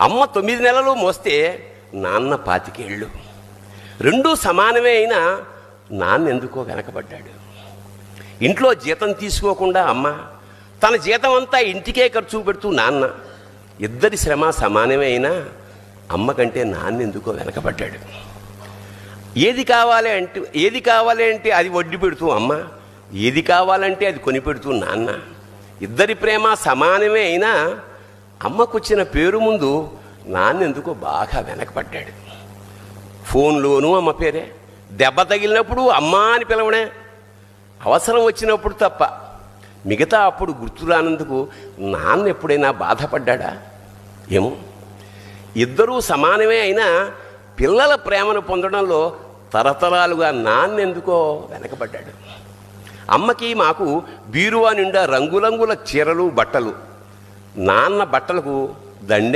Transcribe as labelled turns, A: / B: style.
A: అమ్మ 9 నెలలు మోస్తే నాన్న 25 ఏళ్ళు. రెండూ సమానమే అయినా నాన్న ఎందుకో వెనకబడ్డాడు. ఇంట్లో జీతం తీసుకోకుండా అమ్మ, తన జీతం అంతా ఇంటికే ఖర్చు పెడుతూ నాన్న, ఇద్దరి శ్రమ సమానమే అయినా అమ్మ కంటే నాన్న ఎందుకో వెనకబడ్డాడు. ఏది కావాలి అంటే అది వడ్డీ పెడుతూ అమ్మ, ఏది కావాలంటే అది కొనిపెడుతూ నాన్న. ఇద్దరి ప్రేమ సమానమే అయినా అమ్మకొచ్చిన పేరు ముందు నాన్న ఎందుకో బాగా వెనకబడ్డాడు. ఫోన్లోనూ అమ్మ పేరే, దెబ్బ తగిలినప్పుడు అమ్మ అని పిలవడే, అవసరం వచ్చినప్పుడు తప్ప మిగతా అప్పుడు గుర్తురానందుకు నాన్న ఎప్పుడైనా బాధపడ్డా ఏమో. ఇద్దరూ సమానమే అయినా పిల్లల ప్రేమను పొందడంలో తరతరాలుగా నాన్న ఎందుకో వెనకబడ్డాడు. అమ్మకి మాకు బీరువా నిండా రంగురంగుల చీరలు బట్టలు, నాన్న బట్టలకు దండె